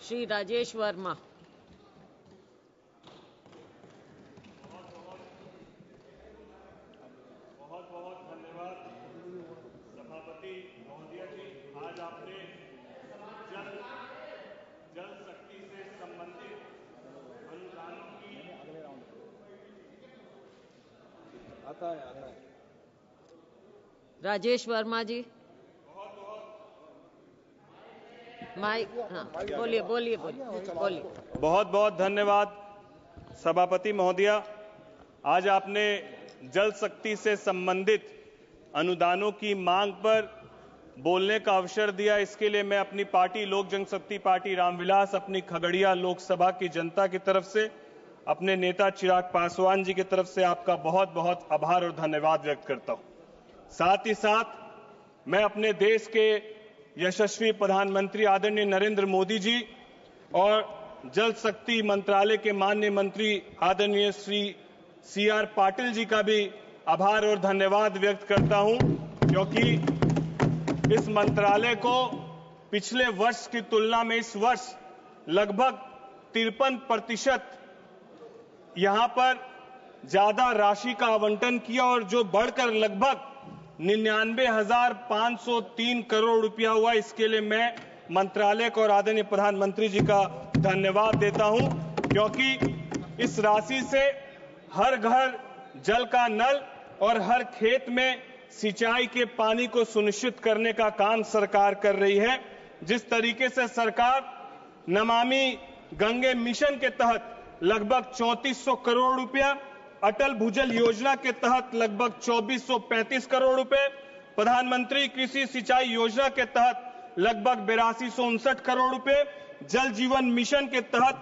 श्री राजेश वर्मा। बहुत बहुत धन्यवाद सभापति महोदया जी। आज आपने जल शक्ति से संबंधित अनुदानों की आता है राजेश वर्मा जी, माइक। हाँ, बोलिए बोलिए बोलिए। बहुत बहुत धन्यवाद सभापति महोदया। आज आपने जल शक्ति से संबंधित अनुदानों की मांग पर बोलने का अवसर दिया। इसके लिए मैं अपनी पार्टी लोक जनशक्ति पार्टी रामविलास, अपनी खगड़िया लोकसभा की जनता की तरफ से, अपने नेता चिराग पासवान जी की तरफ से आपका बहुत बहुत आभार और धन्यवाद व्यक्त करता हूं। साथ ही साथ मैं अपने देश के यशस्वी प्रधानमंत्री आदरणीय नरेंद्र मोदी जी और जल शक्ति मंत्रालय के माननीय मंत्री आदरणीय श्री CR पाटिल जी का भी आभार और धन्यवाद व्यक्त करता हूं, क्योंकि इस मंत्रालय को पिछले वर्ष की तुलना में इस वर्ष लगभग 53% यहां पर ज्यादा राशि का आवंटन किया और जो बढ़कर लगभग 99,503 करोड़ रुपया हुआ। इसके लिए मैं मंत्रालय को और आदरणीय प्रधानमंत्री जी का धन्यवाद देता हूं, क्योंकि इस राशि से हर घर जल का नल और हर खेत में सिंचाई के पानी को सुनिश्चित करने का काम सरकार कर रही है। जिस तरीके से सरकार नमामि गंगे मिशन के तहत लगभग 3400 करोड़ रुपया, अटल भूजल योजना के तहत लगभग 2435 करोड़ रुपए, प्रधानमंत्री कृषि सिंचाई योजना के तहत लगभग 8259 करोड़ रुपए, जल जीवन मिशन के तहत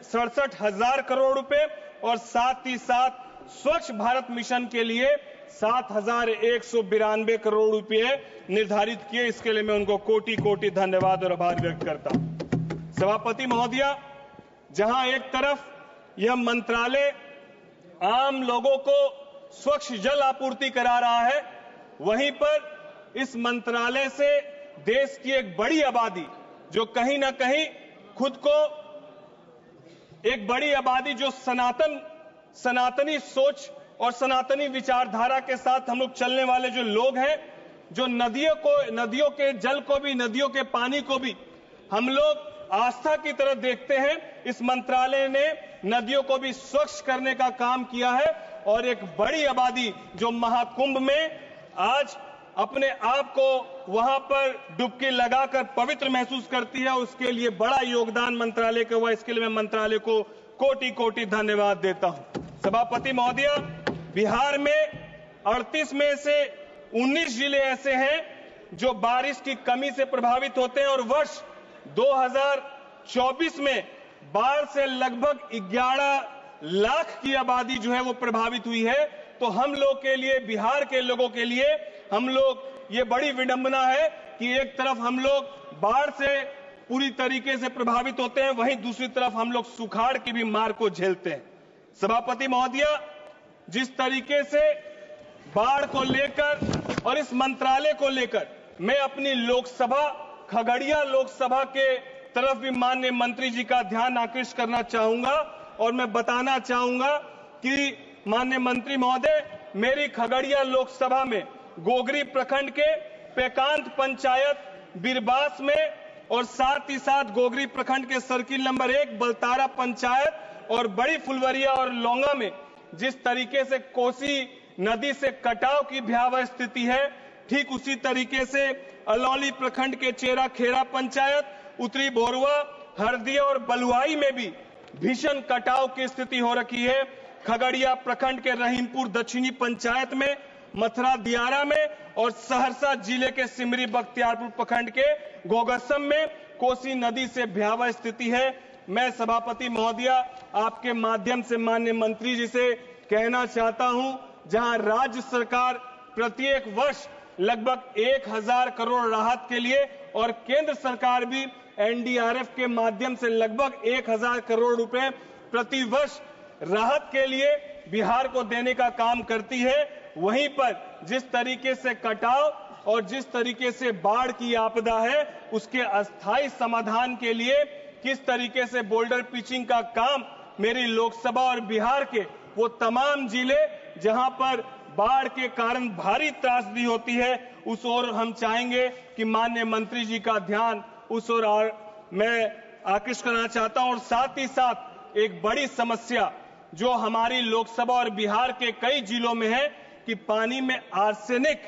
67,000 करोड़ रुपए और साथ ही साथ स्वच्छ भारत मिशन के लिए 7,192 करोड़ रुपए निर्धारित किए। इसके लिए मैं उनको कोटि कोटि धन्यवाद और आभार व्यक्त करता हूं। सभापति महोदया, जहां एक तरफ यह मंत्रालय आम लोगों को स्वच्छ जल आपूर्ति करा रहा है, वहीं पर इस मंत्रालय से देश की एक बड़ी आबादी जो कहीं ना कहीं खुद को एक बड़ी आबादी जो सनातनी सोच और सनातनी विचारधारा के साथ हम लोग चलने वाले जो लोग हैं, जो नदियों के जल को भी, नदियों के पानी को भी हम लोग आस्था की तरह देखते हैं। इस मंत्रालय ने नदियों को भी स्वच्छ करने का काम किया है और एक बड़ी आबादी जो महाकुंभ में आज अपने आप को वहां पर डुबकी लगाकर पवित्र महसूस करती है, उसके लिए बड़ा योगदान मंत्रालय का हुआ। इसके लिए मैं मंत्रालय को कोटि कोटि धन्यवाद देता हूं। सभापति महोदया, बिहार में 38 में से 19 जिले ऐसे हैं जो बारिश की कमी से प्रभावित होते हैं और वर्ष 2024 में बाढ़ से लगभग 11 लाख की आबादी जो है वो प्रभावित हुई है। तो हम लोग के लिए, बिहार के लोगों के लिए, हम लोग ये बड़ी विडंबना है कि एक तरफ हम लोग बाढ़ से पूरी तरीके से प्रभावित होते हैं, वहीं दूसरी तरफ हम लोग सुखाड़ की भी मार को झेलते हैं। सभापति महोदया, जिस तरीके से बाढ़ को लेकर और इस मंत्रालय को लेकर मैं अपनी लोकसभा खगड़िया लोकसभा के तरफ भी माननीय मंत्री जी का ध्यान आकृष्ट करना चाहूंगा और मैं बताना चाहूंगा कि माननीय मंत्री महोदय, मेरी खगड़िया लोकसभा में गोगरी प्रखंड के पेकांत पंचायत बिरबास में और साथ ही साथ गोगरी प्रखंड के सर्किल नंबर 1 बलतारा पंचायत और बड़ी फुलवरिया और लौंगा में जिस तरीके से कोसी नदी से कटाव की भयावह स्थिति है, ठीक उसी तरीके से अलौली प्रखंड के चेरा खेरा पंचायत, उत्तरी बोरवा, हरदिया और बलुआई में भी भीषण कटाव की स्थिति हो रखी है। खगड़िया प्रखंड के रहीमपुर दक्षिणी पंचायत में, मथुरा दियारा में और सहरसा जिले के सिमरी बख्तियारपुर प्रखंड के गोगसम में कोसी नदी से भयावह स्थिति है। मैं सभापति महोदया आपके माध्यम से माननीय मंत्री जी से कहना चाहता हूं, जहां राज्य सरकार प्रत्येक वर्ष लगभग 1,000 करोड़ राहत के लिए और केंद्र सरकार भी NDRF के माध्यम से लगभग 1,000 करोड़ रुपए प्रति वर्ष राहत के लिए बिहार को देने का काम करती है, वहीं पर जिस तरीके से कटाव और जिस तरीके से बाढ़ की आपदा है, उसके अस्थायी समाधान के लिए किस तरीके से बोल्डर पिचिंग का काम मेरी लोकसभा और बिहार के वो तमाम जिले जहां पर बाढ़ के कारण भारी त्रासदी होती है, उस ओर हम चाहेंगे कि माननीय मंत्री जी का ध्यान उस ओर मैं आकृष्ट करना चाहता हूं। और साथ ही साथ एक बड़ी समस्या जो हमारी लोकसभा और बिहार के कई जिलों में है कि पानी में आर्सेनिक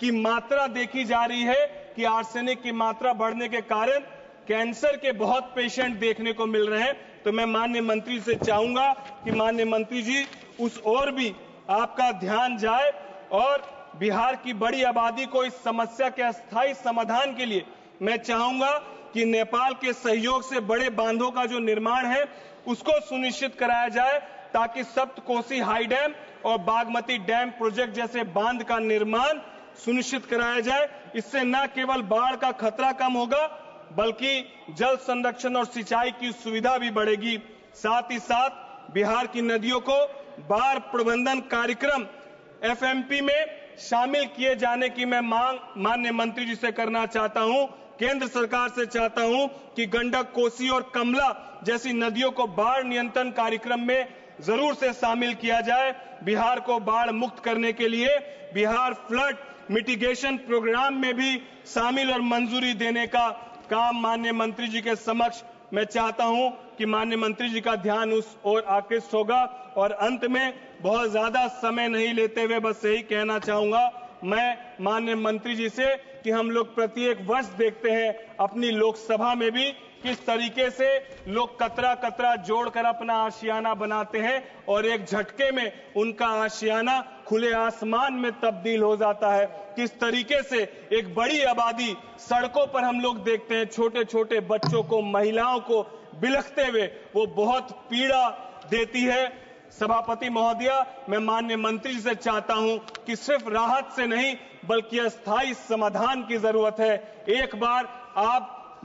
की मात्रा देखी जा रही है कि आर्सेनिक की मात्रा बढ़ने के कारण कैंसर के बहुत पेशेंट देखने को मिल रहे हैं। तो मैं माननीय मंत्री से चाहूंगा कि माननीय मंत्री जी उस ओर भी आपका ध्यान जाए और बिहार की बड़ी आबादी को इस समस्या के अस्थायी समाधान के लिए मैं चाहूंगा कि नेपाल के सहयोग से बड़े बांधों का जो निर्माण है उसको सुनिश्चित कराया जाए, ताकि सप्तकोसी हाई डैम और बागमती डैम प्रोजेक्ट जैसे बांध का निर्माण सुनिश्चित कराया जाए। इससे न केवल बाढ़ का खतरा कम होगा बल्कि जल संरक्षण और सिंचाई की सुविधा भी बढ़ेगी। साथ ही साथ बिहार की नदियों को बाढ़ प्रबंधन कार्यक्रम एफएमपी में शामिल किए जाने की मैं मांग माननीय मंत्री जी से करना चाहता हूं। केंद्र सरकार से चाहता हूं कि गंडक, कोसी और कमला जैसी नदियों को बाढ़ नियंत्रण कार्यक्रम में जरूर से शामिल किया जाए। बिहार को बाढ़ मुक्त करने के लिए बिहार फ्लड मिटिगेशन प्रोग्राम में भी शामिल और मंजूरी देने का काम माननीय मंत्री जी के समक्ष मैं चाहता हूं कि माननीय मंत्री जी का ध्यान उस ओर आकृष्ट होगा। और अंत में बहुत ज्यादा समय नहीं लेते हुए बस यही कहना चाहूंगा मैं माननीय मंत्री जी से कि हम लोग प्रत्येक वर्ष देखते हैं अपनी लोकसभा में भी किस तरीके से लोग कतरा कतरा जोड़कर अपना आशियाना बनाते हैं और एक झटके में उनका आशियाना खुले आसमान में तब्दील हो जाता है। किस तरीके से एक बड़ी आबादी सड़कों पर हम लोग देखते हैं, छोटे छोटे बच्चों को, महिलाओं को बिलखते हुए, वो बहुत पीड़ा देती है। सभापति महोदया, मैं माननीय मंत्री जी से चाहता हूं कि सिर्फ राहत से नहीं बल्कि अस्थायी समाधान की जरूरत है। एक बार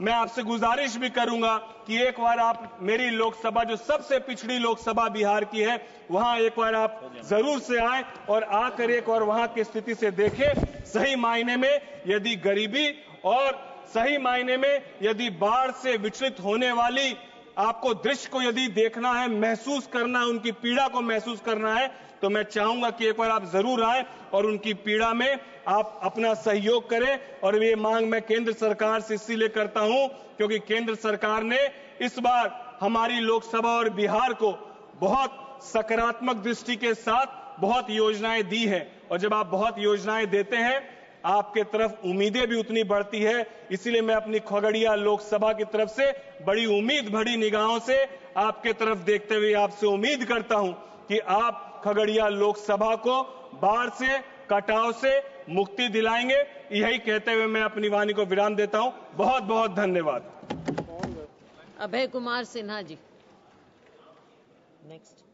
मैं आपसे गुजारिश भी करूंगा कि एक बार आप मेरी लोकसभा, जो सबसे पिछड़ी लोकसभा बिहार की है, वहां एक बार आप जरूर से आए और आकर एक बार वहां की स्थिति से देखें। सही मायने में यदि गरीबी और सही मायने में यदि बाढ़ से विचलित होने वाली आपको दृश्य को यदि देखना है, महसूस करना है, उनकी पीड़ा को महसूस करना है, तो मैं चाहूंगा कि एक बार आप जरूर आए और उनकी पीड़ा में आप अपना सहयोग करें। और ये मांग मैं केंद्र सरकार से इसीलिए करता हूं क्योंकि केंद्र सरकार ने इस बार हमारी लोकसभा और बिहार को बहुत सकारात्मक दृष्टि के साथ बहुत योजनाएं दी है। और जब आप बहुत योजनाएं देते हैं आपके तरफ उम्मीदें भी उतनी बढ़ती है। इसीलिए मैं अपनी खगड़िया लोकसभा की तरफ से बड़ी उम्मीद भरी निगाहों से आपके तरफ देखते हुए आपसे उम्मीद करता हूं कि आप खगड़िया लोकसभा को बाढ़ से, कटाव से मुक्ति दिलाएंगे। यही कहते हुए मैं अपनी वाणी को विराम देता हूं। बहुत बहुत धन्यवाद। अभय कुमार सिन्हा जी नेक्स्ट।